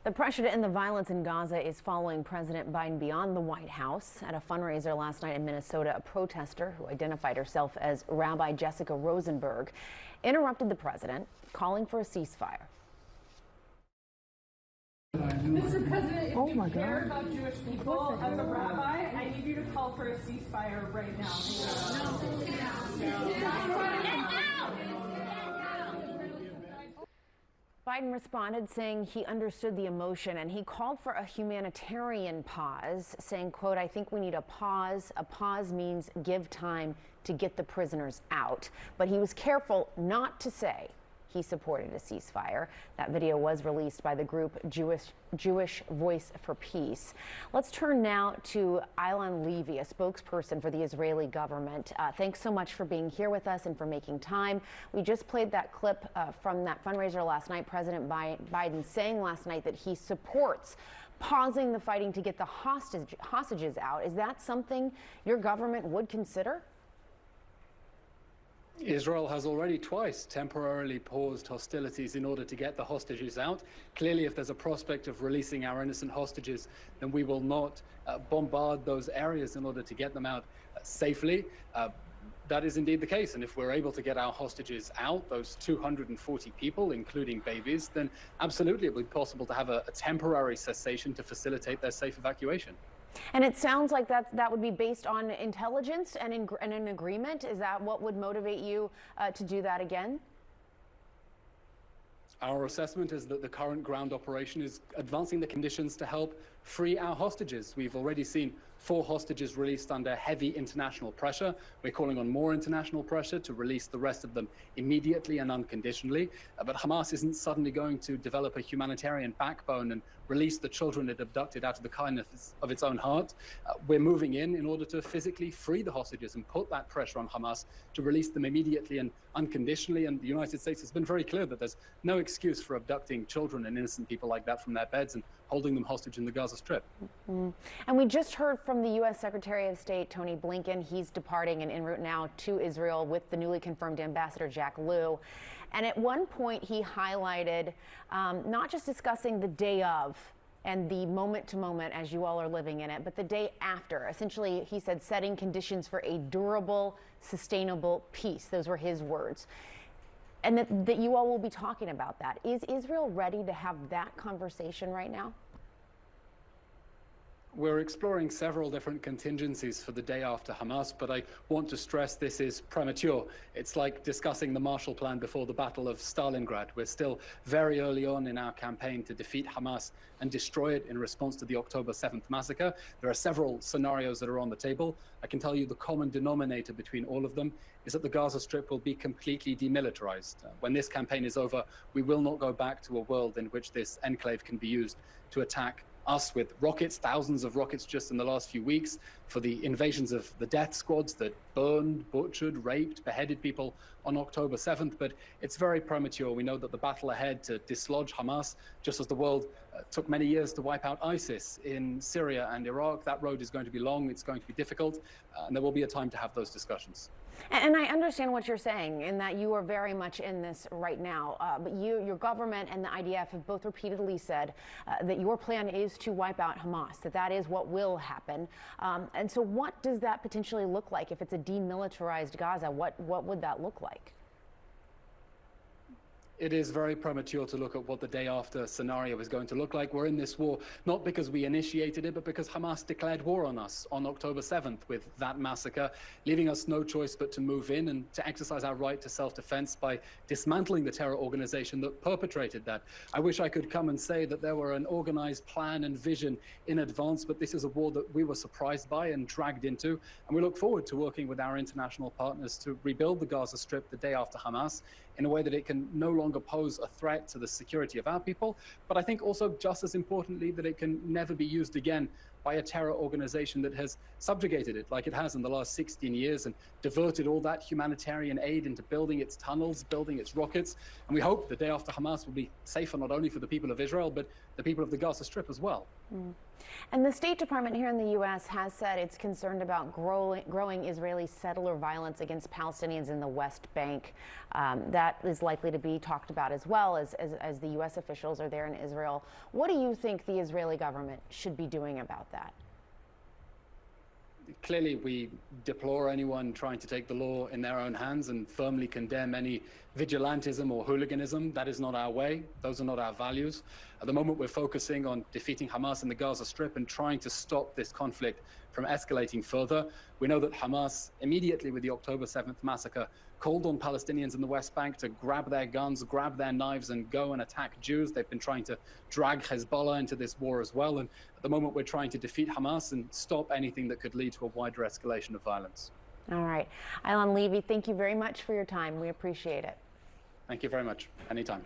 The pressure to end the violence in Gaza is following President Biden beyond the White House. At a fundraiser last night in Minnesota, a protester who identified herself as Rabbi Jessica Rosenberg interrupted the president, calling for a ceasefire. Mr. President, if you care about Jewish people as a rabbi, I need you to call for a ceasefire right now. Biden responded saying he understood the emotion and he called for a humanitarian pause, saying, quote, "I think we need a pause. A pause means give time to get the prisoners out." But he was careful not to say he supported a ceasefire. That video was released by the group Jewish Voice for Peace. Let's turn now to Eylon Levy, a spokesperson for the Israeli government. Thanks so much for being here with us and for making time. We just played that clip from that fundraiser last night. President Biden saying last night that he supports pausing the fighting to get the hostages out. Is that something your government would consider? Israel has already twice temporarily paused hostilities in order to get the hostages out. Clearly, if there's a prospect of releasing our innocent hostages, then we will not bombard those areas in order to get them out safely. That is indeed the case. And if we're able to get our hostages out, those 240 people, including babies, then absolutely it would be possible to have a temporary cessation to facilitate their safe evacuation. And it sounds like that would be based on intelligence and an agreement. Is that what would motivate you to do that again? Our assessment is that the current ground operation is advancing the conditions to help free our hostages. We've already seen 4 hostages released under heavy international pressure. We're calling on more international pressure to release the rest of them immediately and unconditionally. But Hamas isn't suddenly going to develop a humanitarian backbone and release the children it abducted out of the kindness of its own heart. We're moving in order to physically free the hostages and put that pressure on Hamas to release them immediately and unconditionally. And the United States has been very clear that there's no excuse for abducting children and innocent people like that from their beds and holding them hostage in the Gaza Strip. Mm-hmm. And we just heard from the U.S. Secretary of State, Tony Blinken. He's departing and en route now to Israel with the newly confirmed Ambassador Jack Lew. And at one point, he highlighted not just discussing the day of and the moment to moment as you all are living in it, but the day after. Essentially, he said, setting conditions for a durable, sustainable peace. Those were his words. And that you all will be talking about that. Is Israel ready to have that conversation right now? We're exploring several different contingencies for the day after Hamas, but I want to stress this is premature. It's like discussing the Marshall Plan before the Battle of Stalingrad. We're still very early on in our campaign to defeat Hamas and destroy it in response to the October 7th massacre. There are several scenarios that are on the table. I can tell you the common denominator between all of them is that the Gaza Strip will be completely demilitarized. When this campaign is over, we will not go back to a world in which this enclave can be used to attack us with rockets, thousands of rockets just in the last few weeks, for the invasions of the death squads that burned, butchered, raped, beheaded people on October 7th. But it's very premature. We know that the battle ahead to dislodge Hamas, just as the world took many years to wipe out ISIS in Syria and Iraq, that road is going to be long, it's going to be difficult, and there will be a time to have those discussions. And I understand what you're saying in that you are very much in this right now. But your government and the IDF have both repeatedly said that your plan is to wipe out Hamas, that is what will happen. And so what does that potentially look like? If it's a demilitarized Gaza, what would that look like? It is very premature to look at what the day after scenario is going to look like. We're in this war not because we initiated it, but because Hamas declared war on us on October 7th with that massacre, leaving us no choice but to move in and to exercise our right to self-defense by dismantling the terror organization that perpetrated that. I wish I could come and say that there were an organized plan and vision in advance, but this is a war that we were surprised by and dragged into. And we look forward to working with our international partners to rebuild the Gaza Strip the day after Hamas in a way that it can no longer pose a threat to the security of our people, but I think also just as importantly that it can never be used again by a terror organization that has subjugated it like it has in the last 16 years and diverted all that humanitarian aid into building its tunnels, building its rockets. And we hope the day after Hamas will be safer not only for the people of Israel, but the people of the Gaza Strip as well. Mm. And the State Department here in the U.S. has said it's concerned about growing Israeli settler violence against Palestinians in the West Bank. That that is likely to be talked about as well as the U.S. officials are there in Israel. What do you think the Israeli government should be doing about that? Clearly, we deplore anyone trying to take the law in their own hands and firmly condemn any vigilantism or hooliganism. That is not our way. Those are not our values. At the moment, we're focusing on defeating Hamas in the Gaza Strip and trying to stop this conflict from escalating further. We know that Hamas, immediately with the October 7th massacre, called on Palestinians in the West Bank to grab their guns, grab their knives, and go and attack Jews. They've been trying to drag Hezbollah into this war as well. And at the moment, we're trying to defeat Hamas and stop anything that could lead to a wider escalation of violence. All right. Eylon Levy, thank you very much for your time. We appreciate it. Thank you very much. Anytime.